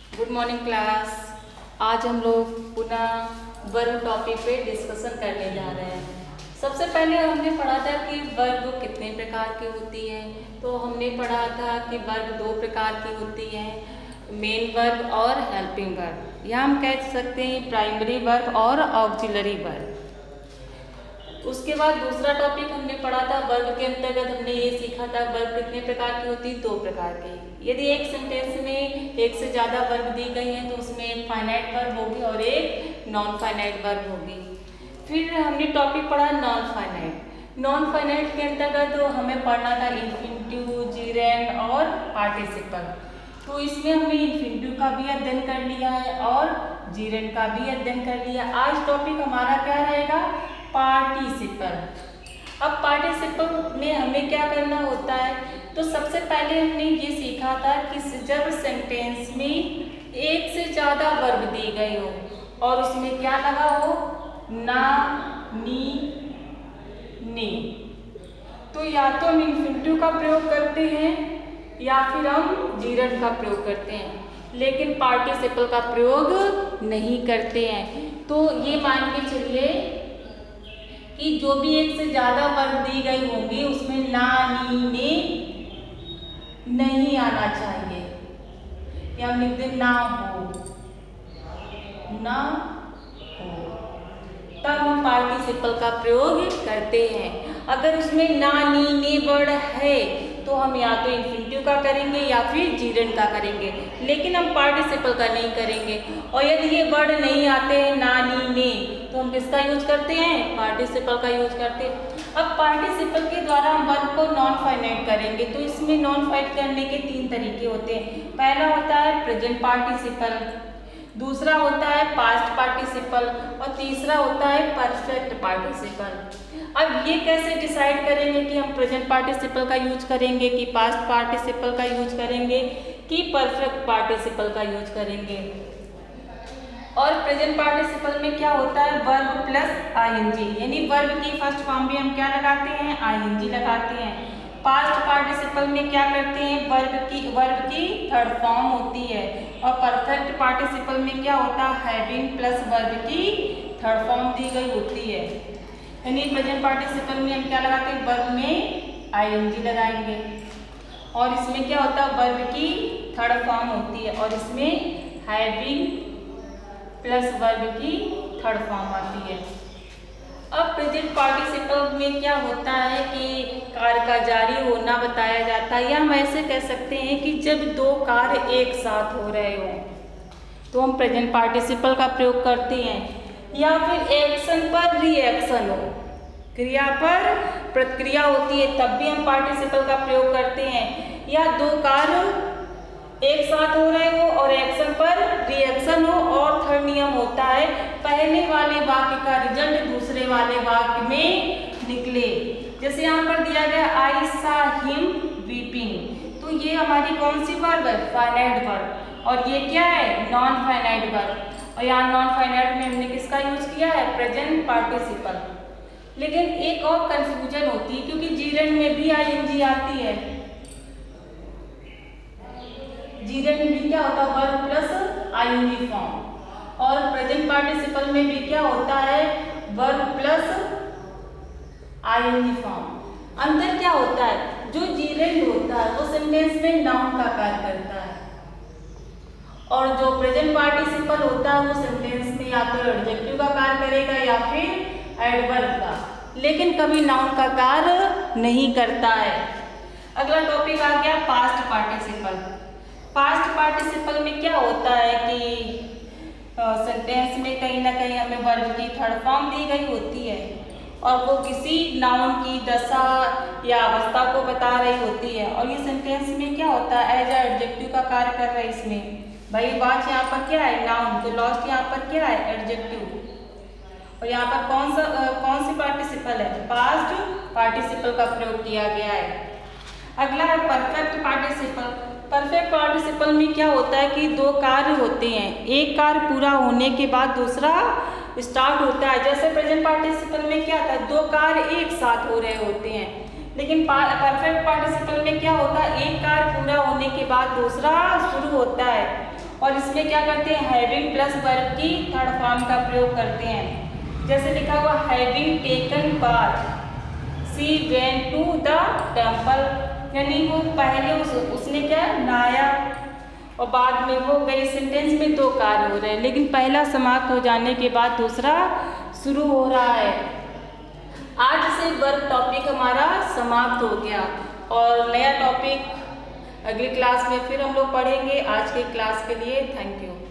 Good morning class. आज हम लोग पुनः वर्ब टॉपिक पे डिस्कशन करने जा रहे हैं। सबसे पहले हमने पढ़ा था कि वर्ब कितने प्रकार की होती है। तो हमने पढ़ा था कि वर्ब दो प्रकार की होती है, मेन वर्ब और हेल्पिंग वर्ब, या हम कह सकते हैं प्राइमरी वर्ब और ऑक्सिलरी वर्ब। उसके बाद दूसरा टॉपिक हमने पढ़ा था वर्ब के अंतर्गत हमने ये सीखा था वर्ब कितने प्रकार की होती है, दो प्रकार की। यदि एक सेंटेंस में एक से ज़्यादा वर्ब दी गई हैं तो उसमें एक फाइनाइट वर्ब होगी और एक नॉन फाइनाइट वर्ब होगी। फिर हमने टॉपिक पढ़ा नॉन फाइनाइट। नॉन फाइनाइट के अंतर्गत हमें पढ़ना था इन्फिनिटिव, जीरेंड और पार्टिसिपल। तो इसमें हमने इन्फिनिटिव का भी अध्ययन कर लिया है और जीरेंड का भी अध्ययन कर लिया। आज टॉपिक हमारा क्या रहेगा, पार्टिसिपल। अब पार्टिसिपल में हमें क्या करना होता है, तो सबसे पहले हमने ये सीखा था कि जब सेंटेंस में एक से ज़्यादा वर्ब दी गई हो और उसमें क्या लगा हो, ना, नी, ने, तो या तो हम इन्फिनिटिव का प्रयोग करते हैं या फिर हम जीरेंड का प्रयोग करते हैं, लेकिन पार्टिसिपल का प्रयोग नहीं करते हैं। तो ये मान के चलिए कि जो भी एक से ज्यादा वर्ब दी गई होंगी उसमें ना, नी, ने नहीं आना चाहिए, या हम लिख दें ना हो, ना हो, तब हम पार्टिसिपल का प्रयोग करते हैं। अगर उसमें ना, नी, ने वर्ड है तो हम या तो इन्फिनिटिव का करेंगे या फिर जीरेंड का करेंगे, लेकिन हम पार्टिसिपल का नहीं करेंगे। और यदि ये वर्ड नहीं आते हैं ना, नी, ने, तो हम किसका यूज करते हैं, पार्टिसिपल का यूज करते हैं। अब पार्टिसिपल के द्वारा हम वर्ब को नॉन फाइनाइट करेंगे, तो इसमें नॉन फाइनाइट करने के तीन तरीके होते हैं। पहला होता है प्रेजेंट पार्टिसिपल, दूसरा होता है पास्ट पार्टिसिपल और तीसरा होता है परफेक्ट पार्टिसिपल। अब ये कैसे डिसाइड करेंगे कि हम प्रेजेंट पार्टिसिपल का यूज करेंगे कि पास्ट पार्टिसिपल का यूज करेंगे कि परफेक्ट पार्टिसिपल का यूज करेंगे। और प्रेजेंट पार्टिसिपल में क्या होता है, वर्ब प्लस आईएनजी, यानी वर्ब की फर्स्ट फॉर्म में हम क्या लगाते हैं, आईएनजी लगाते हैं। पास्ट पार्टिसिपल में क्या करते हैं, वर्ब की थर्ड फॉर्म होती है। और परफेक्ट पार्टिसिपल में क्या होता है, हैविंग प्लस वर्ब की थर्ड फॉर्म दी गई होती है। यानी प्रेजेंट पार्टिसिपल में हम क्या लगाते हैं, वर्ब में आईएनजी लगाएंगे, और इसमें क्या होता है, वर्ब की थर्ड फॉर्म होती है और इसमें हैविंग प्लस वर्ब की थर्ड फॉर्म आती है। अब प्रेजेंट पार्टिसिपल में क्या होता है कि कार्य का जारी होना बताया जाता है, या हम ऐसे कह सकते हैं कि जब दो कार्य एक साथ हो रहे हो तो हम प्रेजेंट पार्टिसिपल का प्रयोग करते हैं, या फिर एक्शन पर रिएक्शन हो, क्रिया पर प्रतिक्रिया होती है तब भी हम पार्टिसिपल का प्रयोग करते हैं, या दो कार्य एक साथ हो रहे हो और एक्शन पर रिएक्शन हो। और थर्ड नियम होता है पहले वाले वाक्य का रिजल्ट दूसरे वाले वाक्य में निकले। जैसे यहाँ पर दिया गया आई सा हिम वीपिंग, तो ये हमारी कौन सी वर्ब है, फाइनाइट वर्ब, और ये क्या है, नॉन फाइनाइट वर्ब। और यहाँ नॉन फाइनाइट में हमने किसका यूज किया है, प्रेजेंट पार्टिसिपल। लेकिन एक और कंफ्यूजन होती है क्योंकि जीरेंड में भी आईएनजी आती है, जीरेंड में भी क्या होता है, वर्ब प्लस आईएनजी फॉर्म, और प्रेजेंट पार्टिसिपल में भी क्या होता है, वर्ब प्लस आईएनजी फॉर्म। अंतर क्या होता है, जो जीरेंड होता है वो सेंटेंस में नाउन का कार्य करता है, और जो प्रेजेंट पार्टिसिपल होता है वो सेंटेंस में या तो एडजेक्टिव का कार्य करेगा या फिर एडवर्ब का, लेकिन कभी नाउन का कार्य नहीं करता है। अगला टॉपिक आ गया पास्ट पार्टिसिपल। पास्ट पार्टिसिपल में क्या होता है कि सेंटेंस में कहीं ना कहीं हमें वर्ब की थर्ड फॉर्म दी गई होती है और वो किसी नाउन की दशा या अवस्था को बता रही होती है, और ये सेंटेंस में क्या होता है, एज एडजेक्टिव का कार्य कर रहा है। इसमें भाई वाच यहाँ पर क्या है, नाउन, तो लॉस्ट यहाँ पर क्या है, एडजेक्टिव, और यहाँ पर कौन सी पार्टिसिपल है, पास्ट पार्टिसिपल का प्रयोग किया गया है। अगला है परफेक्ट पार्टिसिपल। परफेक्ट पार्टिसिपल में क्या होता है कि दो कार्य होते हैं, एक कार्य पूरा होने के बाद दूसरा स्टार्ट होता है। जैसे प्रेजेंट पार्टिसिपल में क्या था, दो कार्य एक साथ हो रहे होते हैं, लेकिन परफेक्ट पार्टिसिपल में क्या होता है, एक कार्य पूरा होने के बाद दूसरा शुरू होता है। और इसमें क्या करते हैं, हैविंग प्लस वर्ब की थर्ड फॉर्म का प्रयोग करते हैं। जैसे लिखा हुआ having taken bath she went to the temple, यानी वो पहले उसने क्या नहाया और बाद में वो गई। सेंटेंस में दो कार्य हो रहे हैं, लेकिन पहला समाप्त हो जाने के बाद दूसरा शुरू हो रहा है। आज से वर्ब टॉपिक हमारा समाप्त हो गया और नया टॉपिक अगली क्लास में फिर हम लोग पढ़ेंगे। आज के क्लास के लिए थैंक यू।